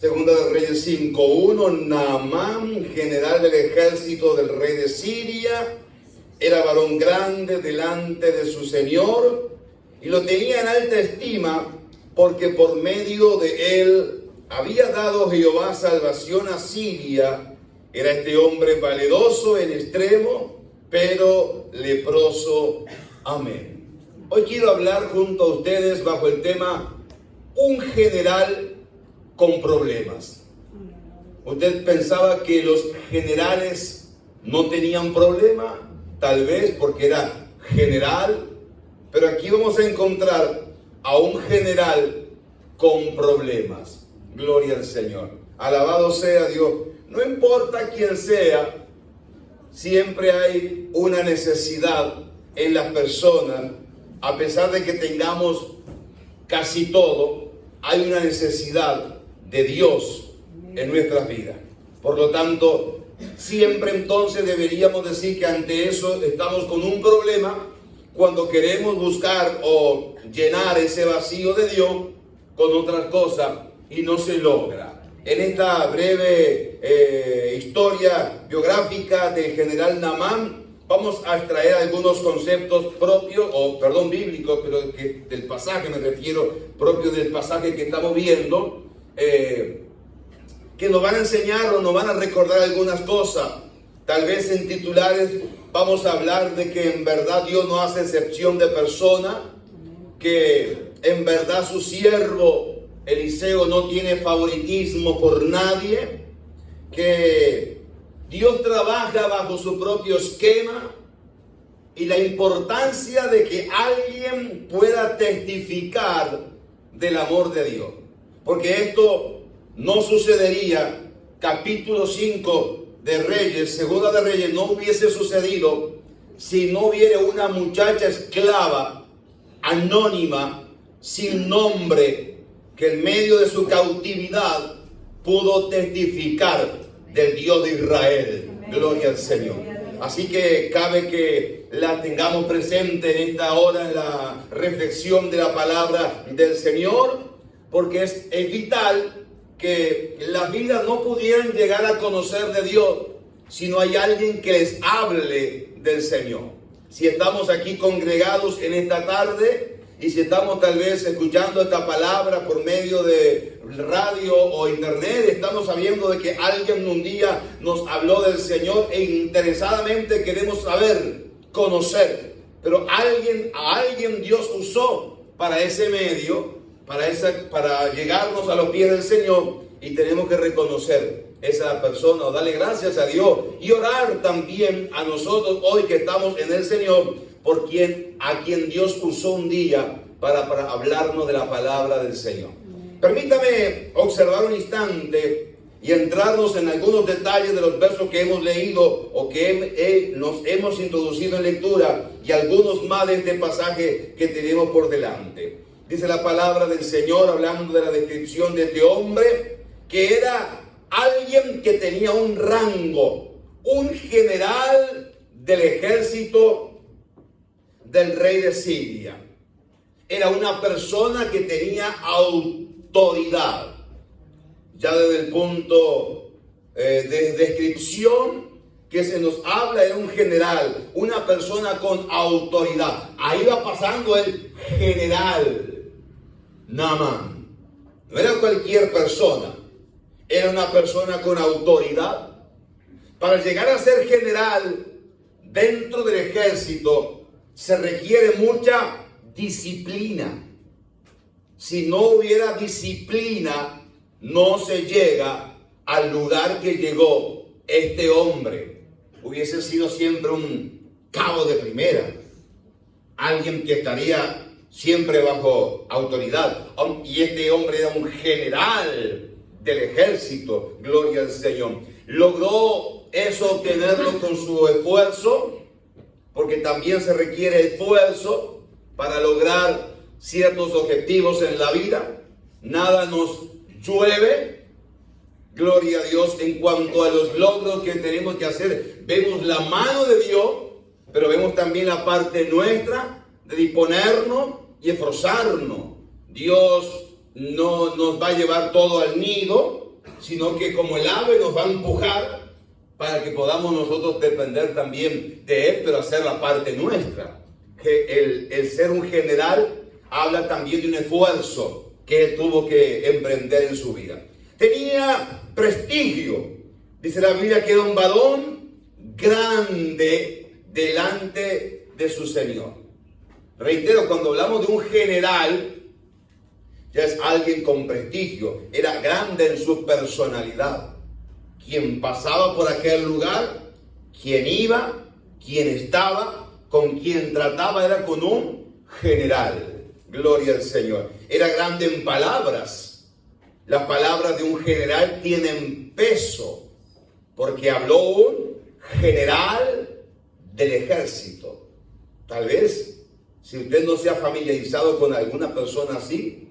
Segunda de Reyes 5:1, Naamán, general del ejército del rey de Siria, era varón grande delante de su señor y lo tenía en alta estima porque por medio de él había dado Jehová salvación a Siria. Era este hombre valeroso en extremo, pero leproso. Amén. Hoy quiero hablar junto a ustedes bajo el tema un general con problemas. ¿Usted pensaba que los generales no tenían problema? Tal vez porque era general, pero aquí vamos a encontrar a un general con problemas. Gloria al Señor. Alabado sea Dios. No importa quién sea, siempre hay una necesidad en las personas. A pesar de que tengamos casi todo, hay una necesidad de Dios en nuestras vidas. Por lo tanto, siempre entonces deberíamos decir que ante eso estamos con un problema cuando queremos buscar o llenar ese vacío de Dios con otras cosas y no se logra. En esta breve historia biográfica del general Naamán, vamos a extraer algunos conceptos propios, bíblicos, pero del pasaje me refiero, propio del pasaje que estamos viendo, que nos van a enseñar o nos van a recordar algunas cosas. Tal vez en titulares vamos a hablar de que en verdad Dios no hace excepción de persona, que en verdad su siervo Eliseo no tiene favoritismo por nadie, que Dios trabaja bajo su propio esquema y la importancia de que alguien pueda testificar del amor de Dios. Porque esto no sucedería, capítulo 5 de Reyes, segunda de Reyes, no hubiese sucedido si no hubiera una muchacha esclava, anónima, sin nombre, que en medio de su cautividad pudo testificar del Dios de Israel. Gloria al Señor. Así que cabe que la tengamos presente en esta hora, en la reflexión de la palabra del Señor, porque es vital que las vidas no pudieran llegar a conocer de Dios si no hay alguien que les hable del Señor. Si estamos aquí congregados en esta tarde y si estamos tal vez escuchando esta palabra por medio de radio o internet, estamos sabiendo de que alguien un día nos habló del Señor e interesadamente queremos saber, conocer. Pero a alguien Dios usó para ese medio, para llegarnos a los pies del Señor, y tenemos que reconocer esa persona o darle gracias a Dios y orar también a nosotros hoy que estamos en el Señor por a quien Dios usó un día para hablarnos de la palabra del Señor. Permítame observar un instante y entrarnos en algunos detalles de los versos que hemos leído o que nos hemos introducido en lectura y algunos más de este pasaje que tenemos por delante. Dice la palabra del Señor, hablando de la descripción de este hombre, que era alguien que tenía un rango, un general del ejército del rey de Siria. Era una persona que tenía autoridad. Ya desde el punto de descripción que se nos habla, era un general, una persona con autoridad. Ahí va pasando el general Naamán. No era cualquier persona, era una persona con autoridad. Para llegar a ser general dentro del ejército se requiere mucha disciplina. Si no hubiera disciplina, no se llega al lugar que llegó este hombre. Hubiese sido siempre un cabo de primera, alguien que estaría siempre bajo autoridad. Y este hombre era un general del ejército. Gloria al Señor. Logró eso, obtenerlo con su esfuerzo, porque también se requiere esfuerzo para lograr ciertos objetivos en la vida. Nada nos llueve. Gloria a Dios. En cuanto a los logros que tenemos que hacer, vemos la mano de Dios, pero vemos también la parte nuestra de disponernos y esforzarnos. Dios no nos va a llevar todo al nido, sino que como el ave nos va a empujar para que podamos nosotros depender también de Él, pero hacer la parte nuestra. Que el ser un general habla también de un esfuerzo que Él tuvo que emprender en su vida. Tenía prestigio. Dice la Biblia que era un varón grande delante de su Señor. Reitero, cuando hablamos de un general, ya es alguien con prestigio. Era grande en su personalidad. Quien pasaba por aquel lugar, quien iba, quien estaba, con quien trataba, era con un general. Gloria al Señor. Era grande en palabras. Las palabras de un general tienen peso, porque habló un general del ejército. Tal vez, si usted no se ha familiarizado con alguna persona así,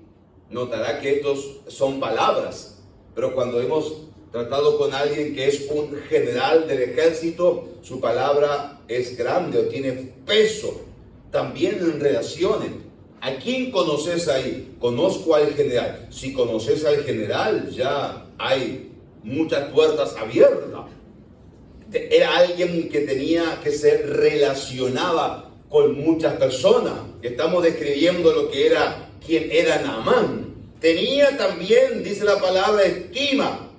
notará que estos son palabras. Pero cuando hemos tratado con alguien que es un general del ejército, su palabra es grande o tiene peso. También en relaciones. ¿A quién conoces ahí? Conozco al general. Si conoces al general, ya hay muchas puertas abiertas. Era alguien que se relacionaba con muchas personas. Estamos describiendo lo que era, quién era Naamán. Tenía también, dice la palabra, estima.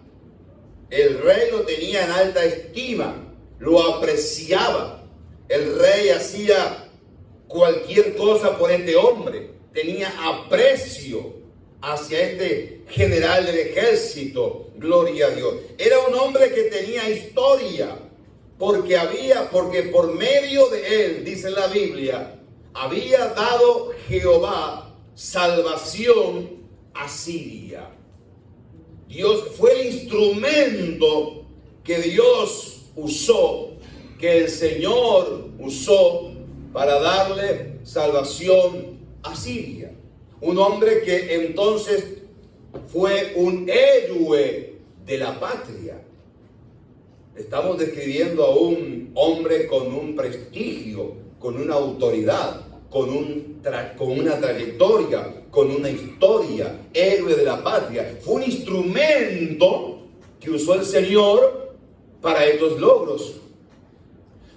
El rey lo tenía en alta estima, lo apreciaba. El rey hacía cualquier cosa por este hombre. Tenía aprecio hacia este general del ejército. Gloria a Dios. Era un hombre que tenía historia, porque por medio de él, dice la Biblia, había dado Jehová salvación a Siria. Dios fue el instrumento que Dios usó, que el Señor usó para darle salvación a Siria. Un hombre que entonces fue un héroe de la patria. Estamos describiendo a un hombre con un prestigio, con una autoridad, con una trayectoria, con una historia, héroe de la patria. Fue un instrumento que usó el Señor para estos logros.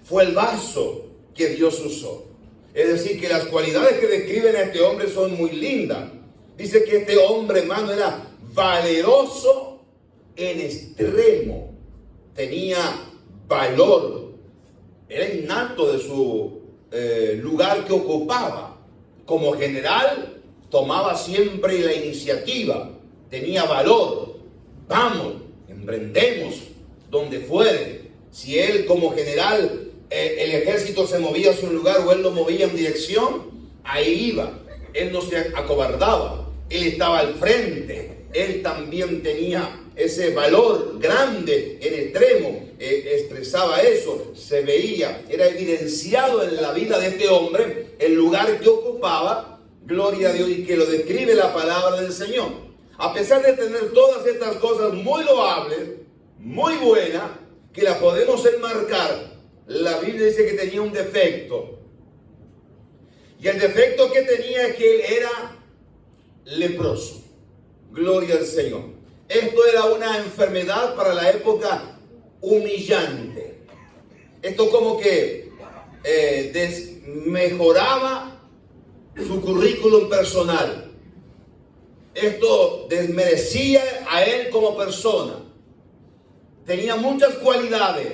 Fue el vaso que Dios usó. Es decir, que las cualidades que describen a este hombre son muy lindas. Dice que este hombre, hermano, era valeroso en extremo. Tenía valor. Era innato de su lugar que ocupaba. Como general, tomaba siempre la iniciativa. Tenía valor. Vamos, emprendemos donde fuere. Si él como general, el ejército se movía a su lugar o él lo movía en dirección, ahí iba. Él no se acobardaba. Él estaba al frente. Él también tenía ese valor grande en extremo. Expresaba eso, se veía, era evidenciado en la vida de este hombre el lugar que ocupaba, gloria a Dios, y que lo describe la palabra del Señor. A pesar de tener todas estas cosas muy loables, muy buenas, que las podemos enmarcar, la Biblia dice que tenía un defecto. Y el defecto que tenía es que él era leproso. Gloria al Señor. Esto era una enfermedad para la época humillante. Esto como que desmejoraba su currículum personal. Esto desmerecía a él como persona. Tenía muchas cualidades,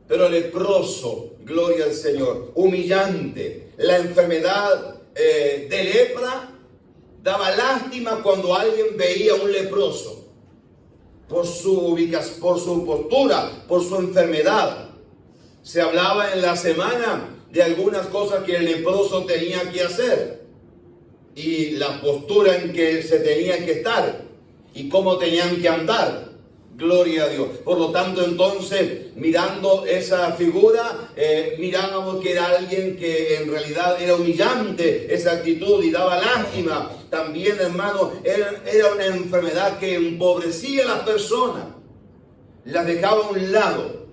pero leproso, gloria al Señor, humillante. La enfermedad de lepra daba lástima cuando alguien veía a un leproso. Por su ubicación, por su postura, por su enfermedad. Se hablaba en la semana de algunas cosas que el leproso tenía que hacer y la postura en que se tenía que estar y cómo tenían que andar. Gloria a Dios. Por lo tanto, entonces, mirando esa figura, mirábamos que era alguien que en realidad era humillante esa actitud y daba lástima. También, hermano, era una enfermedad que empobrecía a las personas, las dejaba a un lado.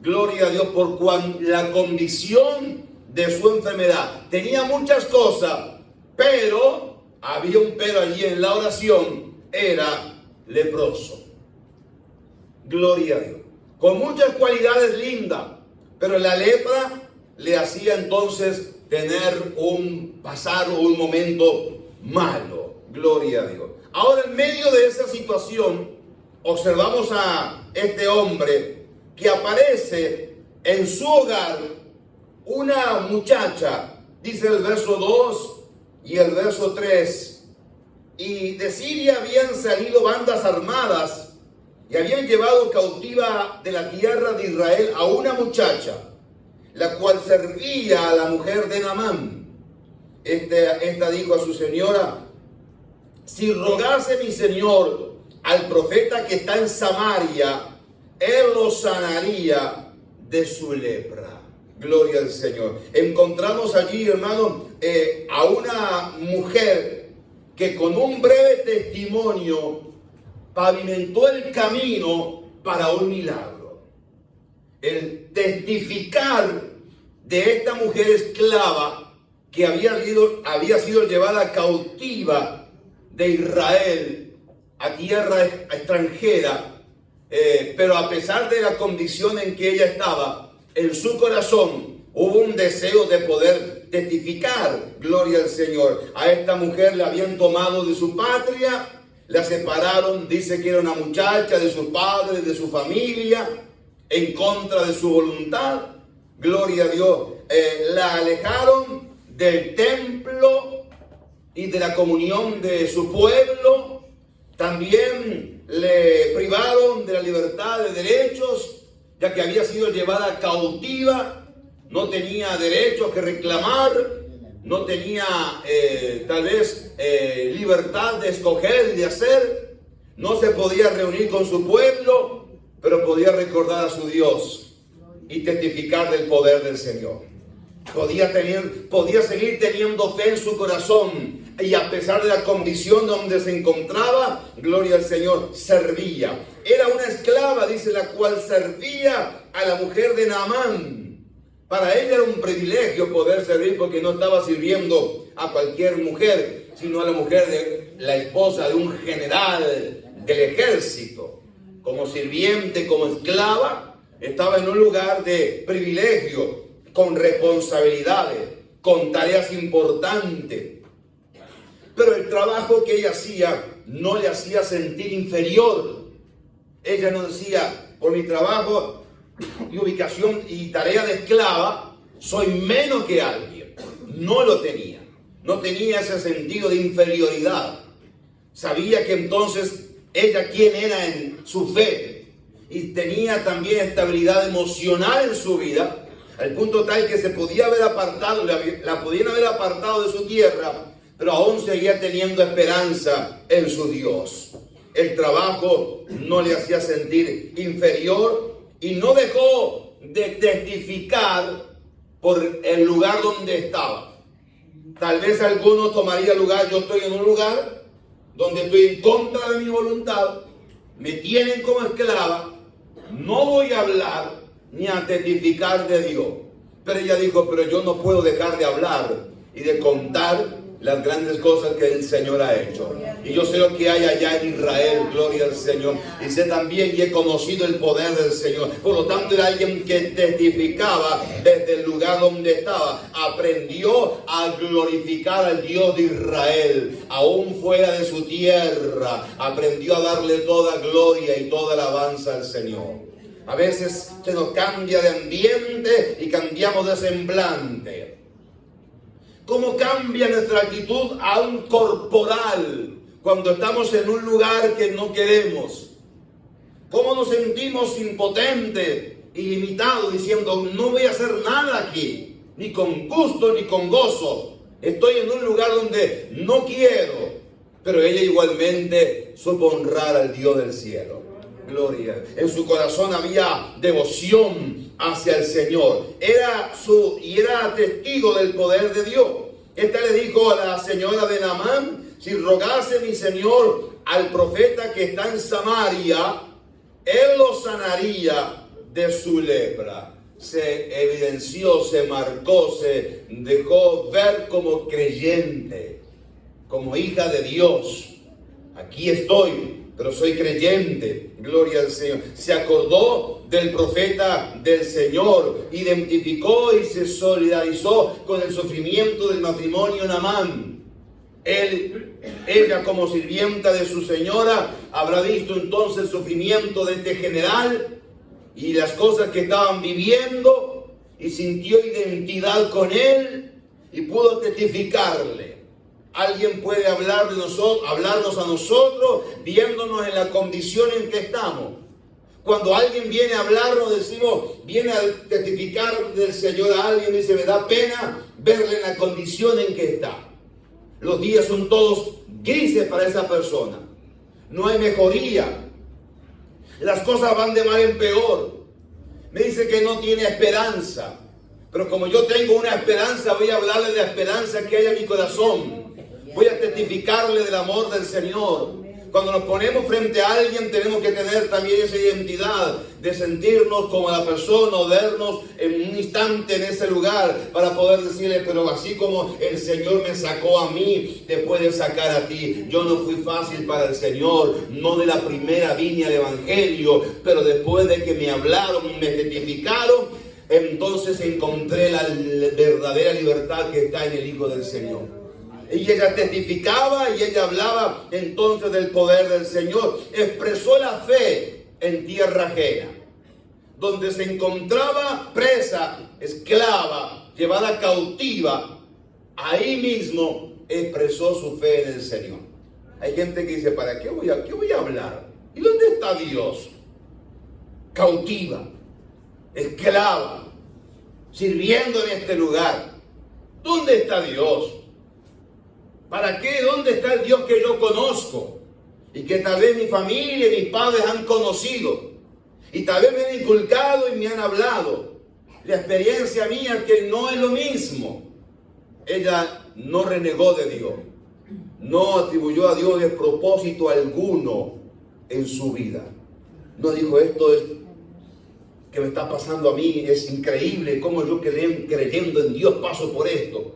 Gloria a Dios por la condición de su enfermedad. Tenía muchas cosas, pero había un pero allí en la oración, era leproso. Gloria a Dios. Con muchas cualidades lindas, pero la lepra le hacía entonces pasar un momento malo. Gloria a Dios. Ahora, en medio de esa situación, observamos a este hombre que aparece en su hogar una muchacha, dice el verso 2 y el verso 3, y de Siria habían salido bandas armadas y habían llevado cautiva de la tierra de Israel a una muchacha, la cual servía a la mujer de Naamán. Esta dijo a su señora: si rogase mi señor al profeta que está en Samaria, él lo sanaría de su lepra. Gloria al Señor. Encontramos allí, hermano, a una mujer que con un breve testimonio pavimentó el camino para un milagro. El testificar de esta mujer esclava que había sido llevada cautiva de Israel a tierra extranjera, pero a pesar de la condición en que ella estaba, en su corazón hubo un deseo de poder testificar. Gloria al Señor. A esta mujer la habían tomado de su patria, la separaron, dice que era una muchacha, de sus padres, de su familia, en contra de su voluntad. Gloria a Dios. La alejaron del templo y de la comunión de su pueblo. También le privaron de la libertad de derechos, ya que había sido llevada cautiva, no tenía derechos que reclamar, no tenía tal vez libertad de escoger y de hacer, no se podía reunir con su pueblo, pero podía recordar a su Dios y testificar del poder del Señor. Podía seguir teniendo fe en su corazón, y a pesar de la condición donde se encontraba, gloria al Señor, servía. Era una esclava, dice, la cual servía a la mujer de Naamán. Para ella era un privilegio poder servir, porque no estaba sirviendo a cualquier mujer, sino a la mujer de la esposa de un general del ejército. Como sirviente, como esclava, estaba en un lugar de privilegio, con responsabilidades, con tareas importantes. Pero el trabajo que ella hacía no le hacía sentir inferior. Ella no decía: por mi trabajo y ubicación y tarea de esclava, soy menos que alguien. No lo tenía. No tenía ese sentido de inferioridad. Sabía que entonces ella quién era en su fe. Y tenía también estabilidad emocional en su vida, al punto tal que se podía haber apartado, la podían haber apartado de su tierra, pero aún seguía teniendo esperanza en su Dios. El trabajo no le hacía sentir inferior y no dejó de testificar por el lugar donde estaba. Tal vez alguno tomaría lugar: yo estoy en un lugar donde estoy en contra de mi voluntad, me tienen como esclava, no voy a hablar ni a testificar de Dios. Pero ella dijo: pero yo no puedo dejar de hablar y de contar las grandes cosas que el Señor ha hecho. Y yo sé lo que hay allá en Israel, gloria al Señor. Y sé también y he conocido el poder del Señor. Por lo tanto, era alguien que testificaba desde el lugar donde estaba. Aprendió a glorificar al Dios de Israel, aún fuera de su tierra. Aprendió a darle toda gloria y toda alabanza al Señor. A veces se nos cambia de ambiente y cambiamos de semblante. ¿Cómo cambia nuestra actitud aún corporal cuando estamos en un lugar que no queremos? ¿Cómo nos sentimos impotentes y limitados, diciendo: no voy a hacer nada aquí, ni con gusto ni con gozo? Estoy en un lugar donde no quiero. Pero ella igualmente supo honrar al Dios del cielo. Gloria. En su corazón había devoción hacia el Señor. Era testigo del poder de Dios. Esta le dijo a la señora de Naamán: si rogase mi señor al profeta que está en Samaria, él lo sanaría de su lepra. Se evidenció, se marcó, se dejó ver como creyente, como hija de Dios. Aquí estoy. pero soy creyente, gloria al Señor. Se acordó del profeta del Señor, identificó y se solidarizó con el sufrimiento del matrimonio Naamán. Ella como sirvienta de su señora habrá visto entonces el sufrimiento de este general y las cosas que estaban viviendo y sintió identidad con él y pudo testificarle. Alguien puede hablar de nosotros, hablarnos a nosotros viéndonos en la condición en que estamos. Cuando alguien viene a hablarnos, decimos, viene a testificar del Señor a alguien, dice, me da pena verle en la condición en que está. Los días son todos grises para esa persona. No hay mejoría. Las cosas van de mal en peor. Me dice que no tiene esperanza. Pero como yo tengo una esperanza, voy a hablarle de la esperanza que hay en mi corazón. Voy a testificarle del amor del Señor. Cuando nos ponemos frente a alguien, tenemos que tener también esa identidad de sentirnos como la persona o vernos en un instante en ese lugar para poder decirle, pero así como el Señor me sacó a mí, te puede sacar a ti. Yo no fui fácil para el Señor, no de la primera vine al Evangelio, pero después de que me hablaron, me testificaron, entonces encontré la verdadera libertad que está en el Hijo del Señor. Y ella testificaba y ella hablaba entonces del poder del Señor. Expresó la fe en tierra ajena, donde se encontraba presa, esclava, llevada cautiva. Ahí mismo expresó su fe en el Señor. Hay gente que dice, ¿para qué voy a hablar? ¿Y dónde está Dios? Cautiva, esclava, sirviendo en este lugar. ¿Dónde está Dios? ¿Para qué? ¿Dónde está el Dios que yo conozco? Y que tal vez mi familia y mis padres han conocido. Y tal vez me han inculcado y me han hablado. La experiencia mía es que no es lo mismo. Ella no renegó de Dios. No atribuyó a Dios despropósito alguno en su vida. No dijo, esto es que me está pasando a mí, es increíble cómo yo creyendo en Dios paso por esto.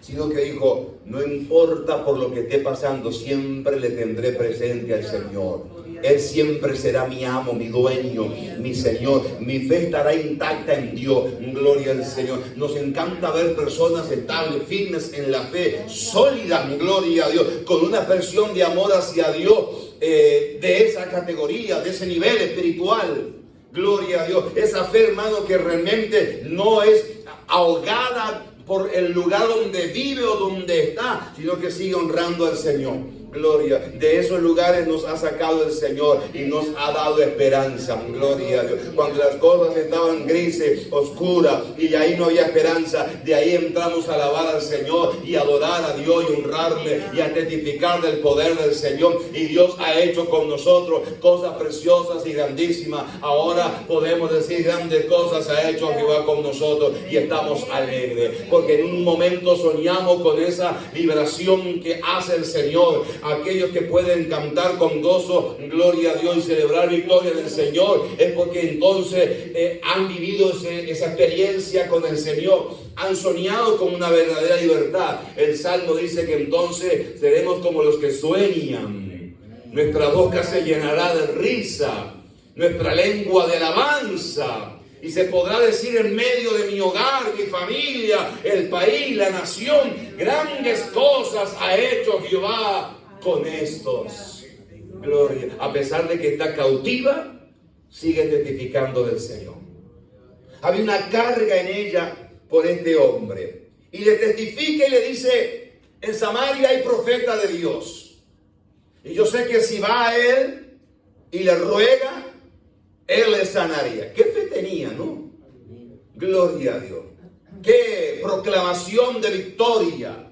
Sino que dijo, no importa por lo que esté pasando, siempre le tendré presente al Señor. Él siempre será mi amo, mi dueño, mi Señor. Mi fe estará intacta en Dios. Gloria al Señor. Nos encanta ver personas estables, firmes en la fe, sólidas, gloria a Dios, con una expresión de amor hacia Dios, de esa categoría, de ese nivel espiritual. Gloria a Dios. Esa fe, hermano, que realmente no es ahogada por el lugar donde vive o donde está, sino que sigue honrando al Señor. Gloria. De esos lugares nos ha sacado el Señor y nos ha dado esperanza. Gloria a Dios. Cuando las cosas estaban grises, oscuras y ahí no había esperanza, de ahí entramos a alabar al Señor y adorar a Dios y honrarle y a testificar del poder del Señor. Y Dios ha hecho con nosotros cosas preciosas y grandísimas. Ahora podemos decir, grandes cosas ha hecho Jehová con nosotros y estamos alegres. Porque en un momento soñamos con esa liberación que hace el Señor. Aquellos que pueden cantar con gozo, gloria a Dios, y celebrar victoria del Señor, es porque entonces han vivido esa experiencia con el Señor, han soñado con una verdadera libertad. El Salmo dice que entonces seremos como los que sueñan. Nuestra boca se llenará de risa, nuestra lengua de alabanza. Y se podrá decir en medio de mi hogar, mi familia, el país, la nación, grandes cosas ha hecho Jehová con estos. Gloria. A pesar de que está cautiva, sigue testificando del Señor. Había una carga en ella por este hombre. Y le testifica y le dice, en Samaria hay profeta de Dios. Y yo sé que si va a él y le ruega, él le sanaría. ¿Qué fe tenía, no? Gloria a Dios. Qué proclamación de victoria.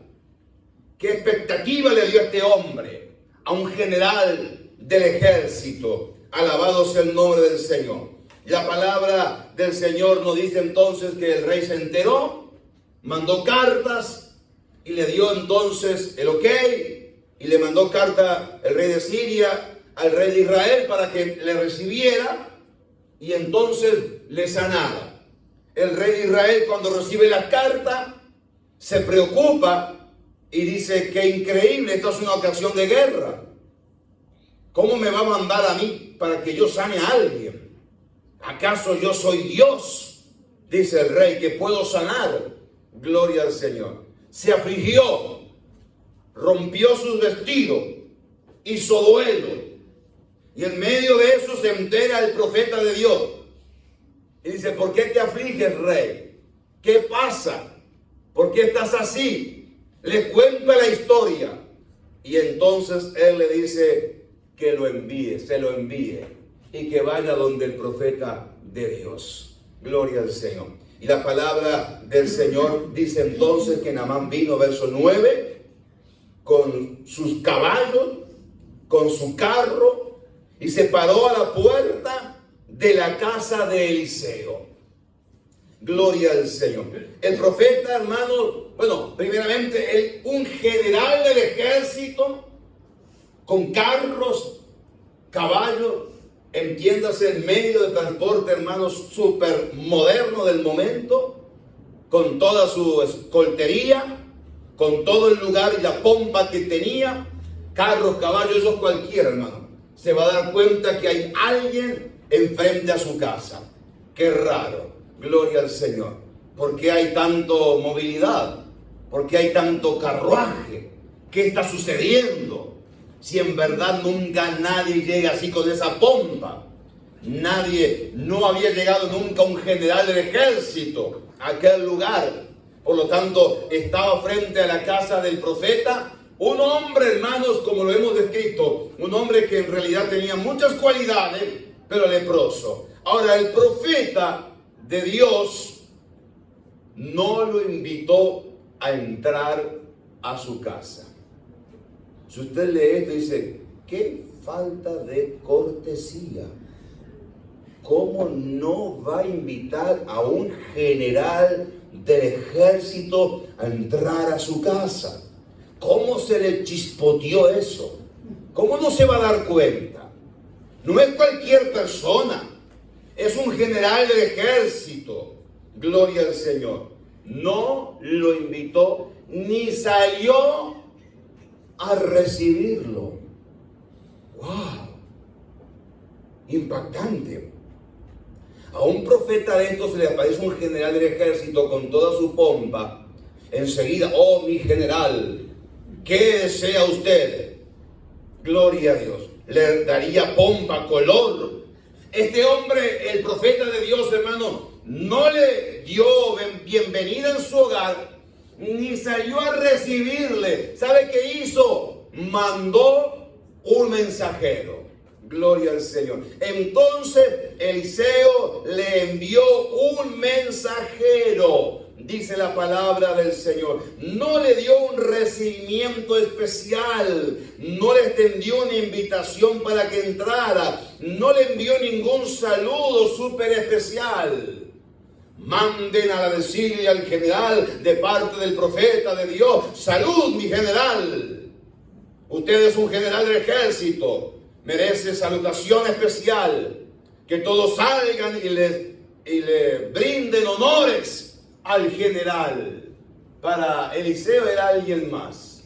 Qué expectativa le dio este hombre a un general del ejército. Alabado sea el nombre del Señor. La palabra del Señor nos dice entonces que el rey se enteró, mandó cartas y le dio entonces el ok. Y le mandó carta el rey de Siria al rey de Israel para que le recibiera y entonces le sanara. El rey de Israel, cuando recibe la carta, se preocupa y dice, qué increíble, esto es una ocasión de guerra. ¿Cómo me va a mandar a mí para que yo sane a alguien? ¿Acaso yo soy Dios? Dice el rey, que puedo sanar. Gloria al Señor. Se afligió, rompió sus vestidos, hizo duelo. Y en medio de eso se entera el profeta de Dios. Y dice, ¿por qué te afliges, rey? ¿Qué pasa? ¿Por qué estás así? Le cuenta la historia. Y entonces él le dice que lo envíe, se lo envíe. Y que vaya donde el profeta de Dios. Gloria al Señor. Y la palabra del Señor dice entonces que Naamán vino, verso 9, con sus caballos, con su carro, y se paró a la puerta de la casa de Eliseo. Gloria al Señor. El profeta, hermano, bueno, primeramente, un general del ejército, con carros, caballos, entiéndase el medio de transporte, hermanos, súper moderno del momento, con toda su escoltería, con todo el lugar y la pompa que tenía, carros, caballos, eso cualquiera, hermano, se va a dar cuenta que hay alguien enfrente a su casa. Qué raro, gloria al Señor. ¿Por qué hay tanto movilidad? ¿Por qué hay tanto carruaje? ¿Qué está sucediendo? Si en verdad nunca nadie llega así con esa pompa. No había llegado nunca un general del ejército a aquel lugar. Por lo tanto, estaba frente a la casa del profeta un hombre, hermanos, como lo hemos descrito, un hombre que en realidad tenía muchas cualidades, pero leproso. Ahora, el profeta de Dios no lo invitó a entrar a su casa. Si usted lee esto, dice, qué falta de cortesía. ¿Cómo no va a invitar a un general del ejército a entrar a su casa? ¿Cómo se le chispoteó eso? ¿Cómo no se va a dar cuenta? No es cualquier persona, es un general del ejército. Gloria al Señor. No lo invitó ni salió a recibirlo. ¡Wow! Impactante. A un profeta de estos se le aparece un general del ejército con toda su pompa. Enseguida, oh mi general, ¿qué desea usted? Gloria a Dios. Le daría pompa, color. Este hombre, el profeta de Dios, hermano, no le dio bienvenida en su hogar, ni salió a recibirle. ¿Sabe qué hizo? Mandó un mensajero. Gloria al Señor. Entonces Eliseo le envió un mensajero. Dice la palabra del Señor. No le dio un recibimiento especial. No le extendió una invitación para que entrara. No le envió ningún saludo súper especial. Manden a decirle al general de parte del profeta de Dios: salud, mi general. Usted es un general del ejército. Merece salutación especial. Que todos salgan y le brinden honores al general. Para Eliseo era alguien más.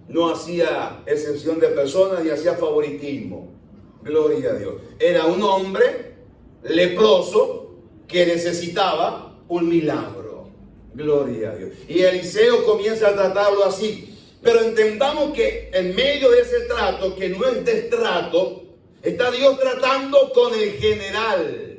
No hacía excepción de personas ni hacía favoritismo. Gloria a Dios. Era un hombre leproso que necesitaba un milagro. Gloria a Dios. Y Eliseo comienza a tratarlo así. Pero entendamos que en medio de ese trato, que no es destrato, está Dios tratando con el general.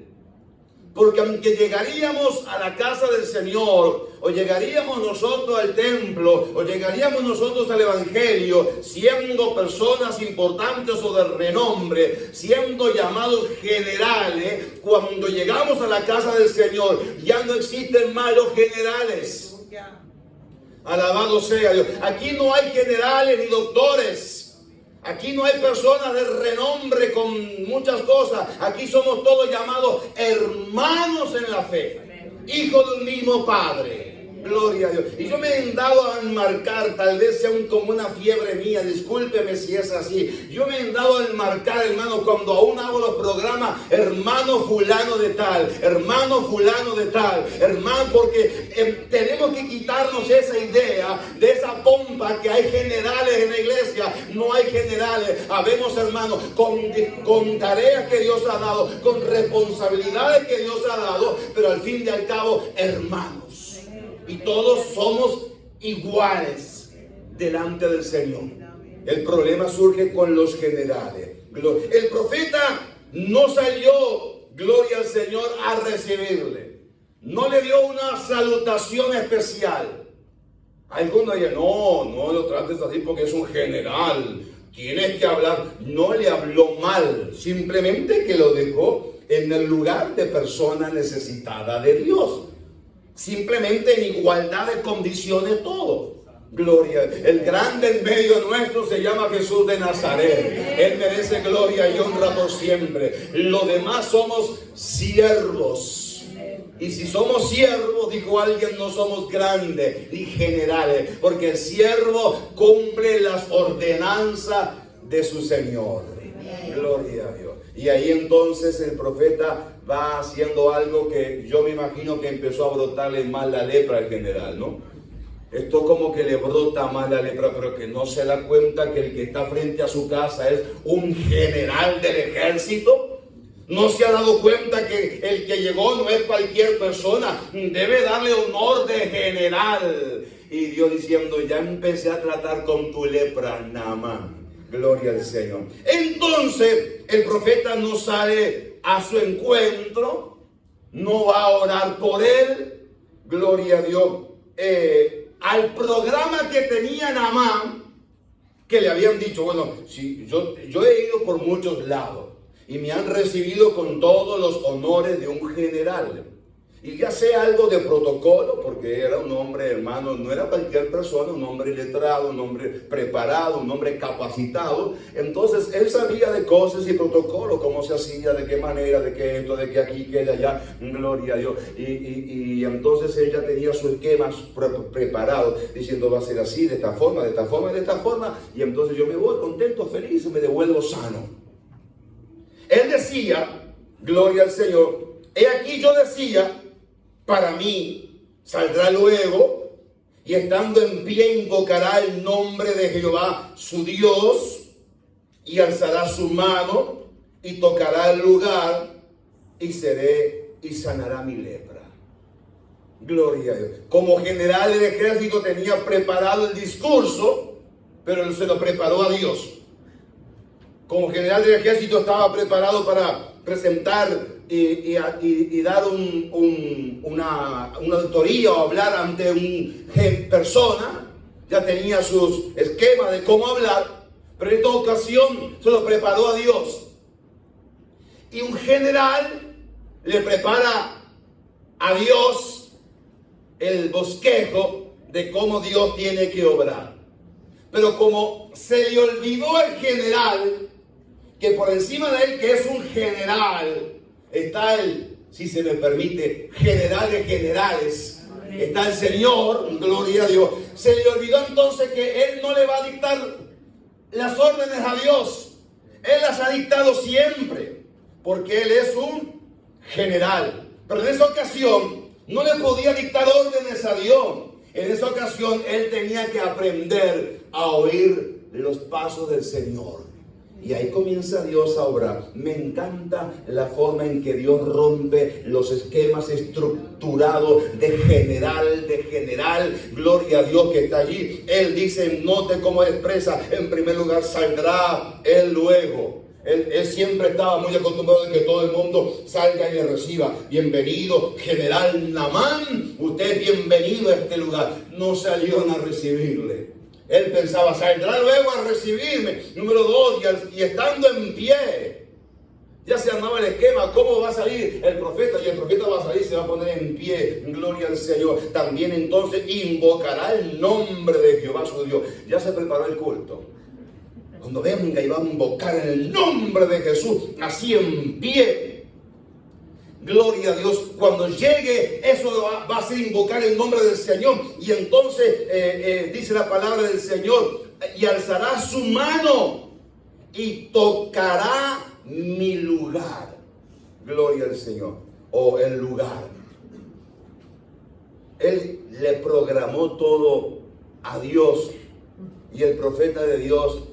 Porque aunque llegaríamos a la casa del Señor, o llegaríamos nosotros al templo, o llegaríamos nosotros al evangelio, siendo personas importantes o de renombre, siendo llamados generales, cuando llegamos a la casa del Señor, ya no existen más los generales. Alabado sea Dios. Aquí no hay generales ni doctores. Aquí no hay personas de renombre con muchas cosas. Aquí somos todos llamados hermanos en la fe. Hijos de un mismo Padre. Gloria a Dios. Y yo me he dado a enmarcar, tal vez sea como una fiebre mía, discúlpeme si es así. Yo me he dado a enmarcar, hermano, cuando aún hago los programas, hermano fulano de tal, hermano fulano de tal, hermano, porque tenemos que quitarnos esa idea, de esa pompa que hay generales en la iglesia. No hay generales, habemos hermanos con tareas que Dios ha dado, con responsabilidades que Dios ha dado, pero al fin y al cabo, hermanos. Y todos somos iguales delante del Señor. El problema surge con los generales. El profeta no salió, gloria al Señor, a recibirle. No le dio una salutación especial. Algunos dirán, no lo trates así porque es un general. Tienes que hablar. No le habló mal, simplemente que lo dejó en el lugar de persona necesitada de Dios. Simplemente en igualdad de condiciones todo. Gloria. El grande en medio nuestro se llama Jesús de Nazaret. Él merece gloria y honra por siempre. Los demás somos siervos. Y si somos siervos, dijo alguien, no somos grandes ni generales. Porque el siervo cumple las ordenanzas de su Señor. Gloria a Dios. Y ahí entonces el profeta va haciendo algo que yo me imagino que empezó a brotarle más la lepra al general, ¿no? Esto como que le brota más la lepra, pero que no se da cuenta que el que está frente a su casa es un general del ejército. No se ha dado cuenta que el que llegó no es cualquier persona, debe darle honor de general. Y Dios diciendo, ya empecé a tratar con tu lepra, Naamán. Gloria al Señor. Entonces el profeta no sale a su encuentro, no va a orar por él. Gloria a Dios. Al programa que tenía Naamán, que le habían dicho, bueno, si yo he ido por muchos lados y me han recibido con todos los honores de un general. Y ya sé algo de protocolo, porque era un hombre, hermano, no era cualquier persona, un hombre letrado, un hombre preparado, un hombre capacitado. Entonces, él sabía de cosas y protocolo, cómo se hacía, de qué manera, de qué esto, de qué aquí, qué de allá, gloria a Dios. Y entonces él ya tenía sus esquemas preparados, diciendo, va a ser así, de esta forma, de esta forma, de esta forma. Y entonces yo me voy contento, feliz, y me devuelvo sano. Él decía, gloria al Señor, he aquí yo decía, para mí saldrá luego y estando en pie invocará el nombre de Jehová su Dios y alzará su mano y tocará el lugar y sanará mi lepra. Gloria a Dios. Como general del ejército tenía preparado el discurso, pero se lo preparó a Dios. Como general del ejército estaba preparado para presentar y dar una autoría o hablar ante una persona. Ya tenía sus esquemas de cómo hablar, pero en esta ocasión se lo preparó a Dios. Y un general le prepara a Dios el bosquejo de cómo Dios tiene que obrar. Pero como se le olvidó al general, que por encima de él, que es un general, está el, si se me permite, general de generales. Amén. Está el Señor, gloria a Dios. Se le olvidó entonces que él no le va a dictar las órdenes a Dios. Él las ha dictado siempre, porque él es un general. Pero en esa ocasión no le podía dictar órdenes a Dios. En esa ocasión él tenía que aprender a oír los pasos del Señor. Y ahí comienza Dios a obrar. Me encanta la forma en que Dios rompe los esquemas estructurados de general. Gloria a Dios que está allí. Él dice, note cómo expresa. En primer lugar, saldrá él luego. Él siempre estaba muy acostumbrado a que todo el mundo salga y le reciba. Bienvenido, general Naamán. Usted es bienvenido a este lugar. No salieron a recibirle. Él pensaba, saldrá luego a recibirme. Número 2, y estando en pie. Ya se armaba el esquema, ¿cómo va a salir el profeta? Y el profeta va a salir, se va a poner en pie. Gloria al Señor. También entonces invocará el nombre de Jehová su Dios. Ya se preparó el culto. Cuando venga y va a invocar en el nombre de Jesús, así en pie. Gloria a Dios. Cuando llegue, eso va a ser invocar el nombre del Señor. Y entonces dice la palabra del Señor, y alzará su mano y tocará mi lugar. Gloria al Señor. O el lugar. Él le programó todo a Dios. Y el profeta de Dios,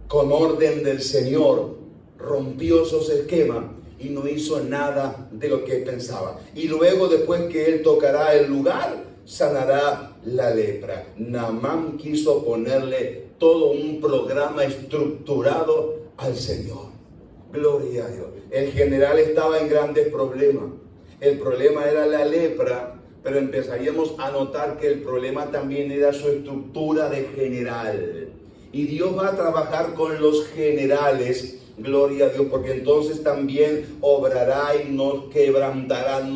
con orden del Señor, rompió esos esquemas y no hizo nada de lo que pensaba. Y luego, después que él tocará el lugar, sanará la lepra. Naamán quiso ponerle todo un programa estructurado al Señor. Gloria a Dios. El general estaba en grandes problemas. El problema era la lepra, pero empezaríamos a notar que el problema también era su estructura de general. Y Dios va a trabajar con los generales. Gloria a Dios, porque entonces también obrará y nos quebrantará,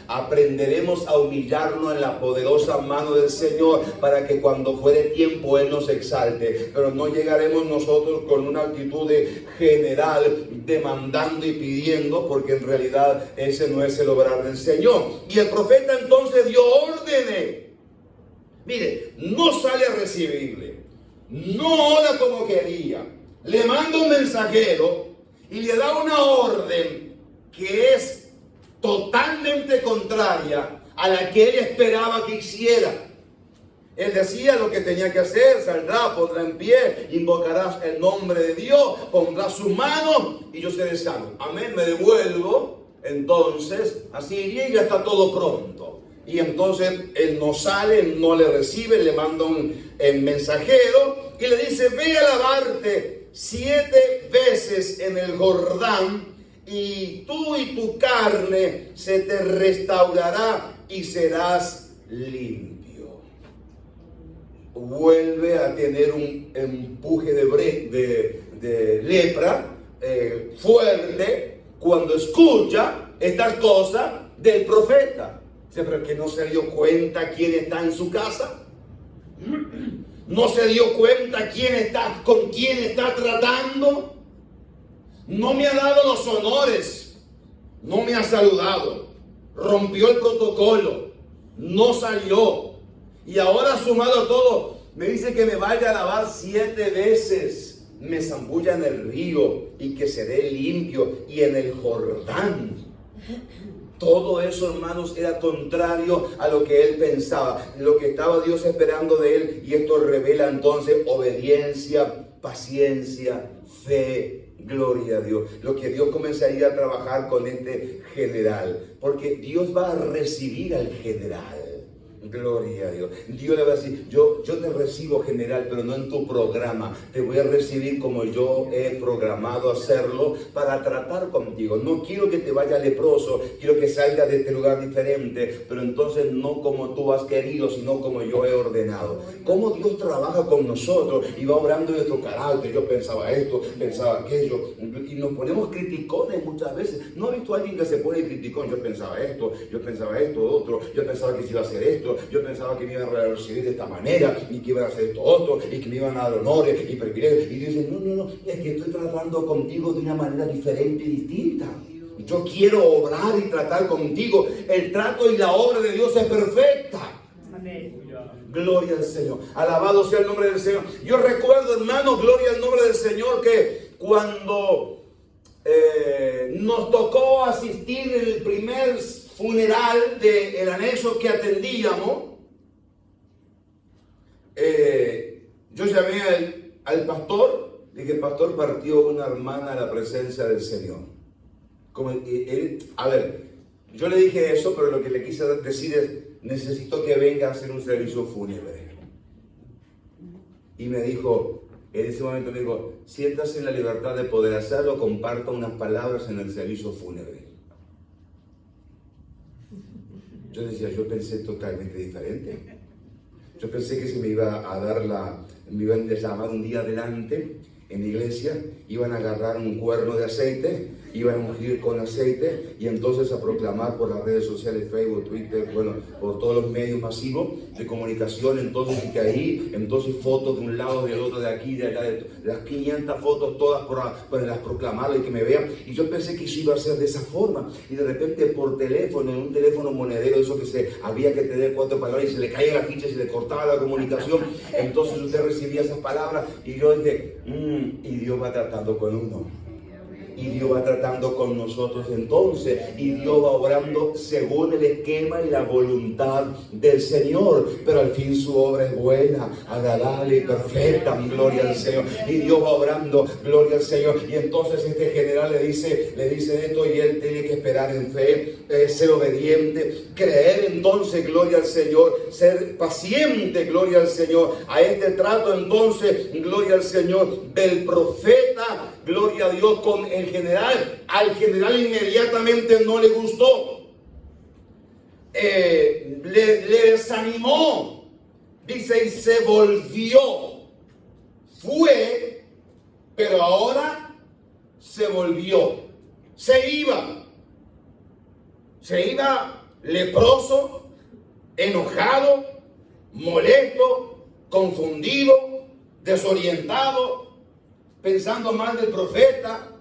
aprenderemos a humillarnos en la poderosa mano del Señor, para que cuando fuere tiempo Él nos exalte. Pero no llegaremos nosotros con una actitud de general, demandando y pidiendo, porque en realidad ese no es el obrar del Señor. Y el profeta entonces dio órdenes. Mire, no sale a recibirle, no ora como quería. Le manda un mensajero y le da una orden que es totalmente contraria a la que él esperaba que hiciera. Él decía lo que tenía que hacer: saldrá, pondrá en pie, invocará el nombre de Dios, pondrá su mano y yo seré salvo. Amén, me devuelvo entonces a Siria y ya está todo pronto. Y entonces él no sale, él no le recibe, le manda un mensajero y le dice: ve a lavarte 7 veces en el Jordán, y tú y tu carne se te restaurará y serás limpio. Vuelve a tener un empuje de lepra fuerte cuando escucha estas cosas del profeta. Pero que no se dio cuenta quién está en su casa. ¿No se dio cuenta con quién está tratando? No me ha dado los honores, no me ha saludado, rompió el protocolo, no salió. Y ahora, sumado a todo, me dice que me vaya a lavar 7 veces, me zambulla en el río y que seré limpio, y en el Jordán. Todo eso, hermanos, era contrario a lo que él pensaba, lo que estaba Dios esperando de él. Y esto revela entonces obediencia, paciencia, fe. Gloria a Dios. Lo que Dios comenzaría a trabajar con este general, porque Dios va a recibir al general. Gloria a Dios. Dios le va a decir: yo te recibo, general, pero no en tu programa. Te voy a recibir como yo he programado hacerlo para tratar contigo. No quiero que te vaya leproso, quiero que salgas de este lugar diferente, pero entonces no como tú has querido, sino como yo he ordenado. Cómo Dios trabaja con nosotros y va obrando en nuestro carácter. Yo pensaba esto, pensaba aquello, y nos ponemos criticones muchas veces. ¿No he visto a alguien que se pone criticón? Yo pensaba esto, otro, yo pensaba que se iba a hacer esto, yo pensaba que me iban a recibir de esta manera, y que iban a hacer esto otro, y que me iban a dar honores y privilegios. Y dicen: no, es que estoy tratando contigo de una manera diferente y distinta. Yo quiero obrar y tratar contigo. El trato y la obra de Dios es perfecta. Amén. Gloria al Señor. Alabado sea el nombre del Señor. Yo recuerdo, hermano, gloria al nombre del Señor, que cuando nos tocó asistir en el primer funeral del anexo que atendíamos, yo llamé al pastor, dije: pastor, partió una hermana a la presencia del Señor. Yo le dije eso, pero lo que le quise decir es: necesito que venga a hacer un servicio fúnebre. Y me dijo, en ese momento me dijo: siéntase en la libertad de poder hacerlo, comparta unas palabras en el servicio fúnebre. Yo decía, yo pensé totalmente diferente. Yo pensé que se me iba a dar me iban a llamar un día adelante en la iglesia, iban a agarrar un cuerno de aceite iban a ungir con aceite y entonces a proclamar por las redes sociales, Facebook, Twitter, bueno, por todos los medios masivos de comunicación. Entonces, y que ahí, entonces fotos de un lado, del otro, de aquí, de allá, de las 500 fotos todas por las proclamarlas y que me vean. Y yo pensé que eso iba a ser de esa forma. Y de repente por teléfono, en un teléfono monedero, eso que había que tener 4 palabras y se le caía la ficha, se le cortaba la comunicación. Entonces usted recibía esas palabras y yo dije, y Dios va tratando con uno. Y Dios va tratando con nosotros entonces. Y Dios va obrando según el esquema y la voluntad del Señor. Pero al fin su obra es buena, agradable y perfecta. Gloria al Señor. Y Dios va obrando, gloria al Señor. Y entonces este general le dice esto y él tiene que esperar en fe, ser obediente, creer entonces, gloria al Señor, ser paciente, gloria al Señor. A este trato entonces, gloria al Señor, del profeta, gloria a Dios, con el general. Al general inmediatamente no le gustó. Le desanimó. Dice, y se volvió. Fue, pero ahora se volvió. Se iba leproso, enojado, molesto, confundido, desorientado, pensando mal del profeta,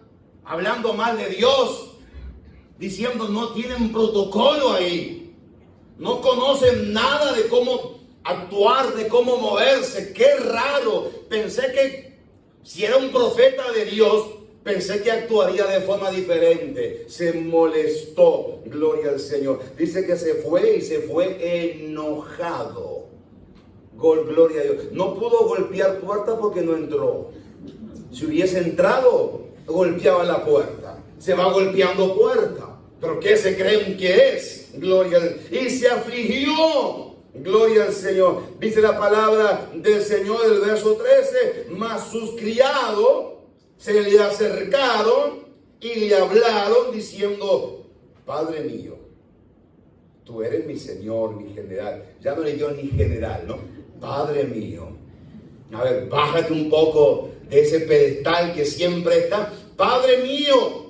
hablando mal de Dios, diciendo no tienen protocolo ahí, no conocen nada de cómo actuar, de cómo moverse. Qué raro. Pensé que si era un profeta de Dios, pensé que actuaría de forma diferente. Se molestó, gloria al Señor. Dice que se fue y se fue enojado. Gloria a Dios. No pudo golpear puerta porque no entró. Si hubiese entrado, golpeaba la puerta. Se va golpeando puerta. ¿Pero qué se creen que es? Gloria al Señor. Y se afligió. Gloria al Señor. Dice la palabra del Señor, el verso 13. Mas sus criados se le acercaron y le hablaron diciendo, Padre mío, tú eres mi Señor, mi general. Ya no le dio ni general, ¿no? Padre mío. A ver, bájate un poco de ese pedestal que siempre está. Padre mío.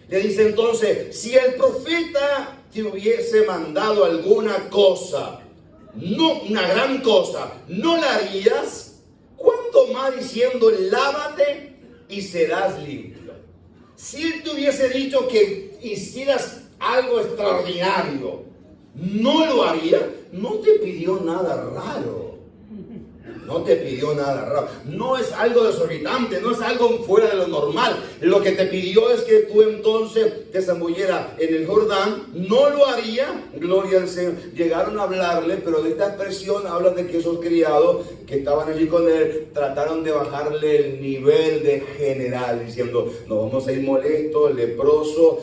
Le dice entonces, si el profeta te hubiese mandado alguna cosa, no una gran cosa, ¿no la harías? ¿Cuánto más diciendo, lávate y serás limpio? Si él te hubiese dicho que hicieras algo extraordinario, ¿no lo haría? No te pidió nada raro. No te pidió nada raro. No es algo desorbitante, no es algo fuera de lo normal. Lo que te pidió es que tú entonces te zambulleras en el Jordán. No lo haría, gloria al Señor. Llegaron a hablarle, pero de esta expresión habla de que esos criados que estaban allí con él trataron de bajarle el nivel de general, diciendo, nos vamos a ir molestos, leprosos,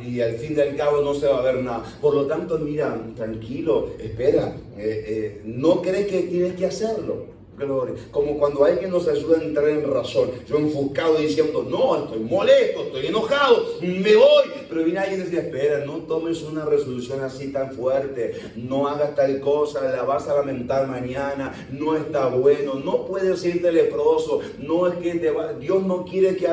y al fin y al cabo no se va a ver nada. Por lo tanto, mira, tranquilo, espera, no crees que tienes que hacerlo. Gloria. Como cuando alguien nos ayuda a entrar en razón. Yo enfocado diciendo, no, estoy molesto, estoy enojado, me voy. Pero viene alguien y dice, espera, no tomes una resolución así tan fuerte, no hagas tal cosa, la vas a lamentar mañana, no está bueno, no puedes irte leproso, no es que Dios no quiere que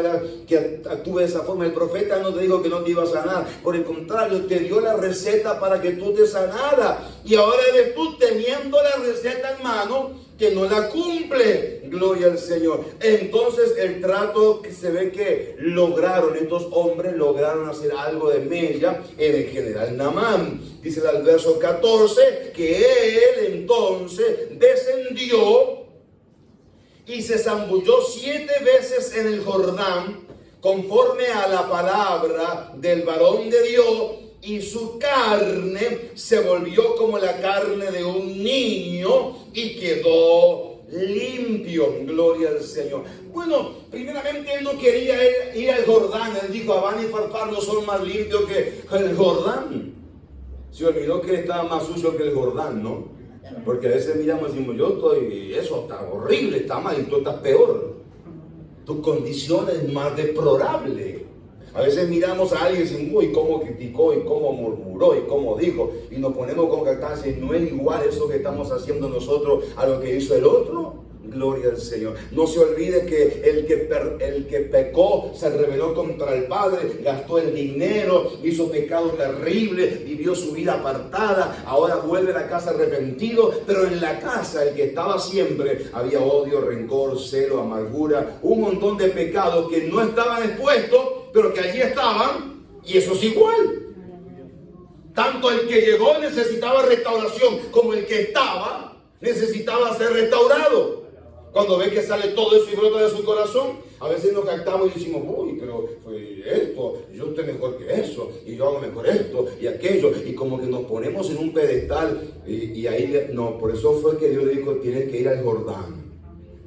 actúe de esa forma. El profeta no te dijo que no te iba a sanar, por el contrario, te dio la receta para que tú te sanaras. Y ahora eres tú teniendo la receta en mano que no la cumple. Gloria al Señor. Entonces el trato que se ve que lograron, estos hombres lograron hacer algo de mella en el general Naamán. Dice el verso 14 que él entonces descendió y se zambulló 7 veces en el Jordán conforme a la palabra del varón de Dios, y su carne se volvió como la carne de un niño y quedó limpio. Gloria al Señor. Bueno, primeramente él no quería ir al Jordán. Él dijo, Abán y Farfar no son más limpios que el Jordán. Se olvidó que estaba más sucio que el Jordán, ¿no? Porque a veces miramos y decimos, eso está horrible, está mal, y tú estás peor. Tu condición es más deplorable. A veces miramos a alguien y decimos, uy, cómo criticó, y cómo murmuró, y cómo dijo, y nos ponemos con jactancia, y no es igual eso que estamos haciendo nosotros a lo que hizo el otro. Gloria al Señor. No se olvide que el que pecó se rebeló contra el Padre, gastó el dinero, hizo pecado terrible, vivió su vida apartada, ahora vuelve a la casa arrepentido, pero en la casa el que estaba siempre había odio, rencor, celo, amargura, un montón de pecados que no estaban expuestos, pero que allí estaban, y eso es igual. Tanto el que llegó necesitaba restauración como el que estaba necesitaba ser restaurado. Cuando ve que sale todo eso y brota de su corazón, a veces nos captamos y decimos, uy, pero esto, yo estoy mejor que eso, y yo hago mejor esto y aquello, y como que nos ponemos en un pedestal, y ahí, no, por eso fue que Dios dijo, tienes que ir al Jordán.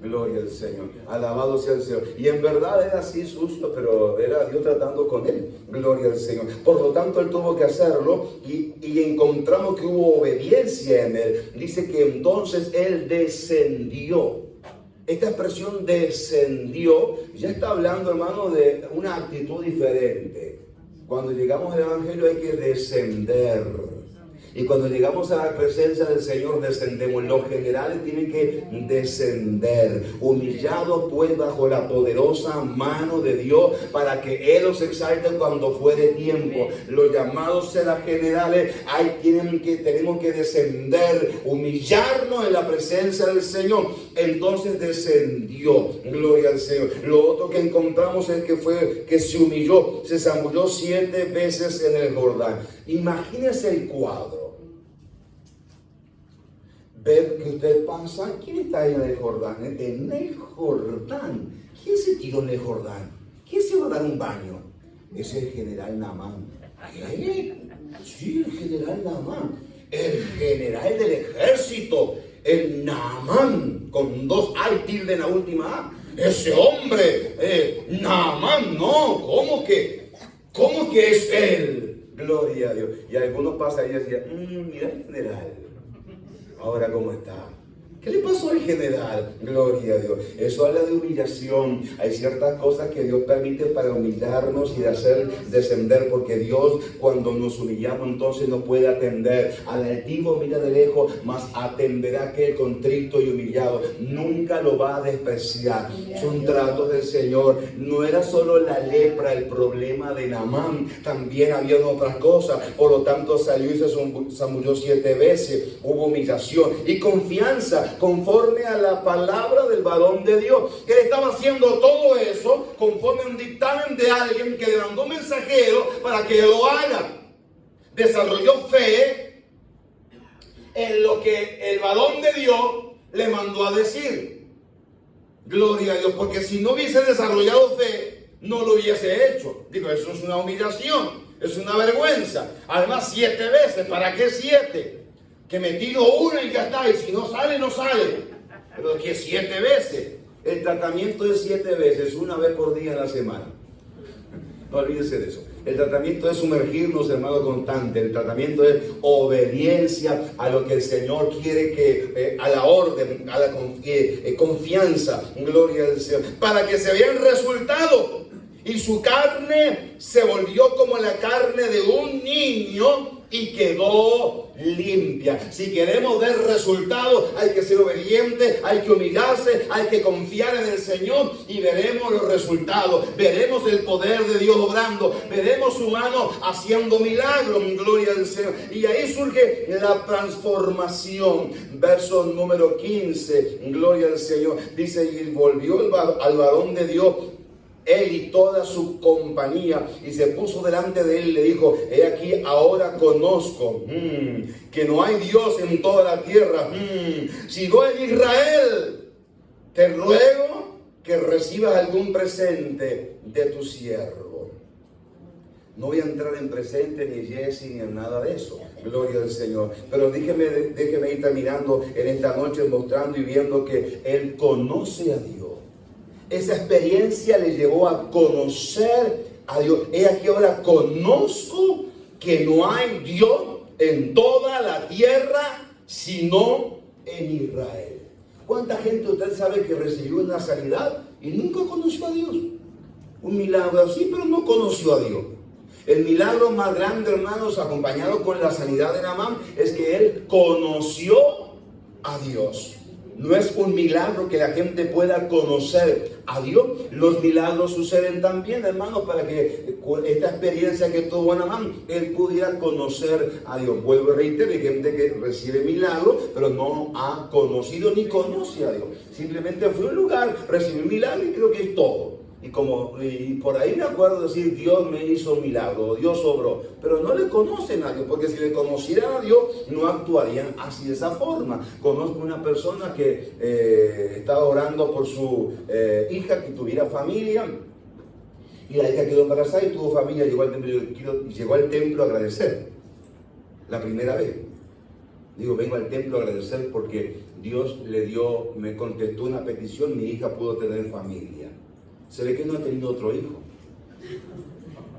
Gloria al Señor, alabado sea el Señor. Y en verdad era así sucio, pero era Dios tratando con él. Gloria al Señor. Por lo tanto, él tuvo que hacerlo y encontramos que hubo obediencia en él. Dice que entonces él descendió. Esta expresión descendió ya está hablando, hermano, de una actitud diferente. Cuando llegamos al Evangelio hay que descender. Y cuando llegamos a la presencia del Señor, descendemos. Los generales tienen que descender, humillados pues bajo la poderosa mano de Dios, para que Él los exalte cuando fuere tiempo. Los llamados serán generales, tenemos que descender, humillarnos en la presencia del Señor. Entonces descendió, gloria al Señor. Lo otro que encontramos es que se humilló, se zambulló 7 veces en el Jordán. Imagínese el cuadro. Ver que usted pasa, ¿quién está ahí en el Jordán? En el Jordán. ¿Quién se tiró en el Jordán? ¿Quién se va a dar un baño? Es el general Naamán. ¿Qué? Sí, el general Naamán. El general del ejército. El Naamán. Con 2 A y tilde en la última A. Ese hombre, Naamán, no. ¿Cómo que es él? Gloria a Dios. Y algunos pasan y decían, mira el general. Ahora, ¿cómo está? ¿Qué le pasó al general? Gloria a Dios. Eso habla de humillación. Hay ciertas cosas que Dios permite para humillarnos y de hacer descender, porque Dios, cuando nos humillamos, entonces nos puede atender. Al altivo mira de lejos, mas atenderá a aquel contrito y humillado. Nunca lo va a despreciar. Son tratos del Señor. No era solo la lepra el problema de Naamán, también había otras cosas. Por lo tanto, salió y se zambulló 7 veces. Hubo humillación y confianza, conforme a la palabra del varón de Dios. Él estaba haciendo todo eso conforme a un dictamen de alguien que le mandó un mensajero para que lo haga. Desarrolló fe en lo que el varón de Dios le mandó a decir. Gloria a Dios, porque si no hubiese desarrollado fe, no lo hubiese hecho. Digo, eso es una humillación, es una vergüenza. Además, 7 veces, ¿para qué 7? Que me tiro una y ya está, y si no sale, no sale. Pero que 7 veces. El tratamiento es 7 veces, 1 vez por día en la semana. No olvídense de eso. El tratamiento es sumergirnos, hermano, constante. El tratamiento es obediencia a lo que el Señor quiere, que a la orden, a la confianza. Gloria al Señor. Para que se vean resultados. Y su carne se volvió como la carne de un niño y quedó limpia. Si queremos ver resultados, hay que ser obediente, hay que humillarse, hay que confiar en el Señor y veremos los resultados. Veremos el poder de Dios obrando, veremos su mano haciendo milagros, gloria al Señor. Y ahí surge la transformación. Verso número 15, gloria al Señor. Dice, y volvió al varón de Dios, él y toda su compañía, y se puso delante de él y le dijo, he aquí, ahora conozco que no hay Dios en toda la tierra, sino en Israel. Te ruego que recibas algún presente de tu siervo. No voy a entrar en presente ni Jesse ni en nada de eso, gloria al Señor, pero déjeme ir terminando en esta noche, mostrando y viendo que él conoce a Dios. Esa experiencia le llevó a conocer a Dios. He aquí, ahora conozco que no hay Dios en toda la tierra sino en Israel. ¿Cuánta gente usted sabe que recibió una sanidad y nunca conoció a Dios? Un milagro así, pero no conoció a Dios. El milagro más grande, hermanos, acompañado con la sanidad de Naamán, es que él conoció a Dios. no es un milagro que la gente pueda conocer a Dios. Los milagros suceden también, hermanos, para que esta experiencia que tuvo Naamán, él pudiera conocer a Dios. Vuelvo a reiterar, hay gente que recibe milagros, pero no ha conocido ni conoce a Dios. Simplemente fue a un lugar, recibió un milagro y creo que es todo. Y por ahí me acuerdo decir, Dios me hizo un milagro, Dios obró, pero no le conocen a Dios, porque si le conocieran a Dios, no actuarían así de esa forma. Conozco una persona que estaba orando por su hija que tuviera familia, y la hija quedó embarazada y tuvo familia, llegó al templo a agradecer, la primera vez. Digo, vengo al templo a agradecer porque Dios me contestó una petición, mi hija pudo tener familia. Se ve que no ha tenido otro hijo,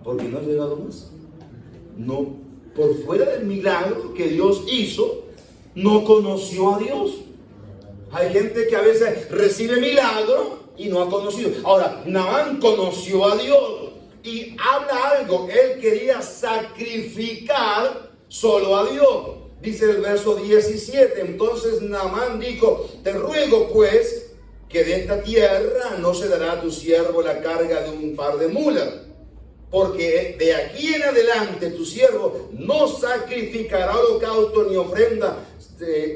porque no ha llegado más. No, por fuera del milagro que Dios hizo, no conoció a Dios. Hay gente que a veces recibe milagro y no ha conocido. Ahora, Naamán conoció a Dios y habla algo. Él quería sacrificar solo a Dios. Dice el verso 17, entonces Naamán dijo, te ruego pues que de esta tierra no se dará a tu siervo la carga de un par de mulas, porque de aquí en adelante tu siervo no sacrificará holocausto ni ofrenda,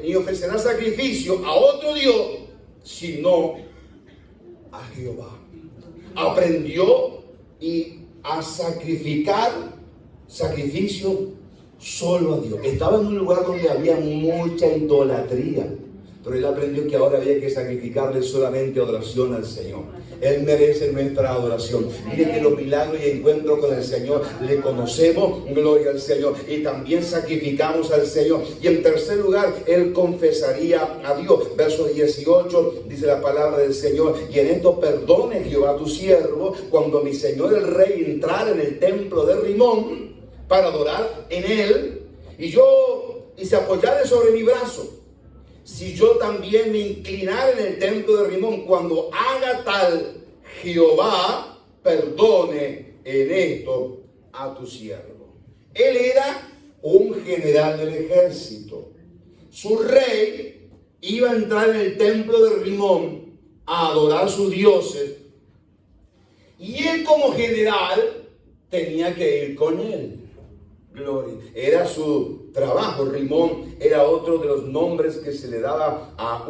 ni ofrecerá sacrificio a otro Dios, sino a Jehová. Aprendió a sacrificar sacrificio solo a Dios. Estaba en un lugar donde había mucha idolatría, pero él aprendió que ahora había que sacrificarle solamente adoración al Señor. Él merece nuestra adoración. Mire que los milagros y encuentros con el Señor le conocemos, gloria al Señor, y también sacrificamos al Señor. Y en tercer lugar, él confesaría a Dios. Verso 18 dice la palabra del Señor, y en esto perdone Jehová tu siervo cuando mi señor el rey entrara en el templo de Rimón para adorar en él, y se apoyara sobre mi brazo. Si yo también me inclinara en el templo de Rimón, cuando haga tal, Jehová perdone en esto a tu siervo. Él era un general del ejército. Su rey iba a entrar en el templo de Rimón a adorar a sus dioses, y él como general tenía que ir con él. Gloria. Era su trabajo. Rimón era otro de los nombres que se le daba a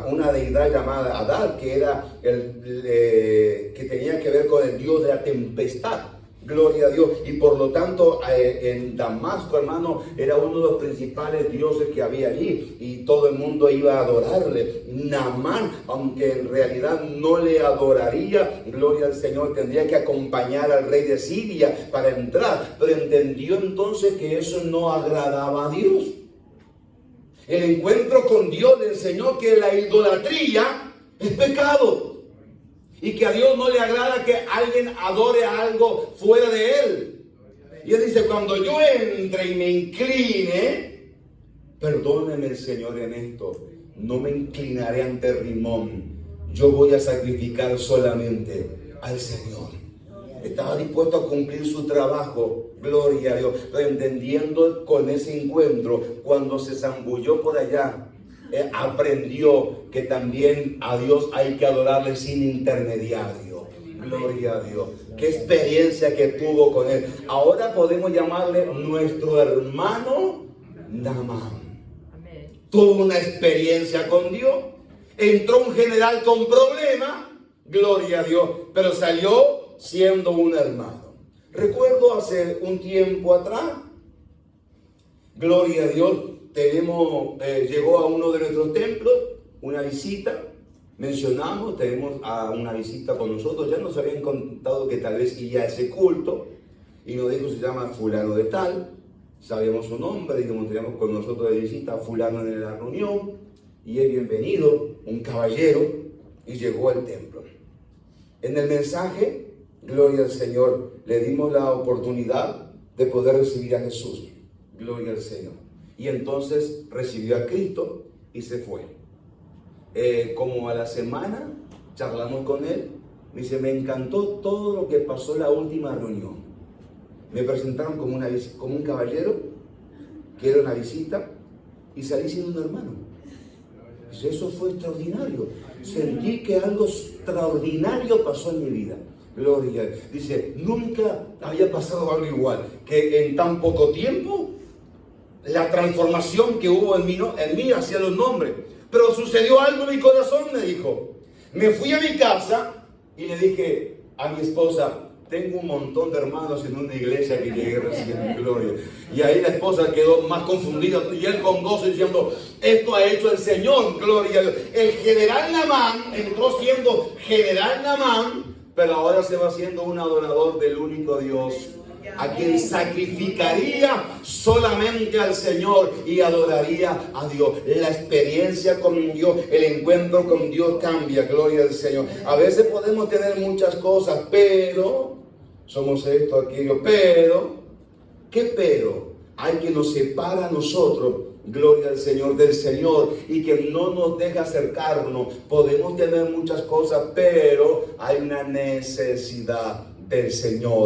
una deidad llamada Adar, que era que tenía que ver con el dios de la tempestad. Gloria a Dios. Y por lo tanto en Damasco, hermano, era uno de los principales dioses que había allí, y todo el mundo iba a adorarle. Naamán, aunque en realidad no le adoraría, gloria al Señor, tendría que acompañar al rey de Siria para entrar, pero entendió entonces que eso no agradaba a Dios. El encuentro con Dios le enseñó que la idolatría es pecado, y que a Dios no le agrada que alguien adore algo fuera de él. Y él dice, cuando yo entre y me incline, perdóneme el Señor en esto, no me inclinaré ante Rimón, yo voy a sacrificar solamente al Señor. Estaba dispuesto a cumplir su trabajo, gloria a Dios, pero entendiendo con ese encuentro, cuando se zambulló por allá, aprendió que también a Dios hay que adorarle sin intermediario. Gloria a Dios. Qué experiencia que tuvo con él. Ahora podemos llamarle nuestro hermano Naamán. Tuvo una experiencia con Dios. Entró un general con problemas, gloria a Dios, pero salió siendo un hermano. Recuerdo hace un tiempo atrás, gloria a Dios, llegó a uno de nuestros templos una visita. Mencionamos, tenemos a una visita con nosotros. Ya nos habían contado que tal vez iría a ese culto, y nos dijo, se llama fulano de tal. Sabíamos su nombre, dijimos, teníamos con nosotros de visita a fulano en la reunión, y es bienvenido, un caballero, y llegó al templo. En el mensaje, gloria al Señor, le dimos la oportunidad de poder recibir a Jesús. Gloria al Señor. Y entonces recibió a Cristo y se fue. Como a la semana charlamos con él. Me dice, me encantó todo lo que pasó en la última reunión. Me presentaron como un caballero, que era una visita, y salí siendo un hermano. Dice, eso fue extraordinario. Sentí que algo extraordinario pasó en mi vida. Gloria. Dice, nunca había pasado algo igual. Que en tan poco tiempo, la transformación que hubo en mí hacia los nombres. Pero sucedió algo en mi corazón, me dijo. Me fui a mi casa y le dije a mi esposa, tengo un montón de hermanos en una iglesia que llegué recién, gloria. Y ahí la esposa quedó más confundida y él con gozo diciendo, esto ha hecho el Señor, gloria. El general Naamán entró siendo general Naamán, pero ahora se va siendo un adorador del único Dios, a quien sacrificaría solamente al Señor y adoraría a Dios. La experiencia con Dios, el encuentro con Dios cambia, gloria al Señor. A veces podemos tener muchas cosas, pero somos esto, aquello, pero, ¿qué pero? Hay que nos separa a nosotros, gloria al Señor, del Señor, y que no nos deja acercarnos. Podemos tener muchas cosas, pero hay una necesidad del Señor.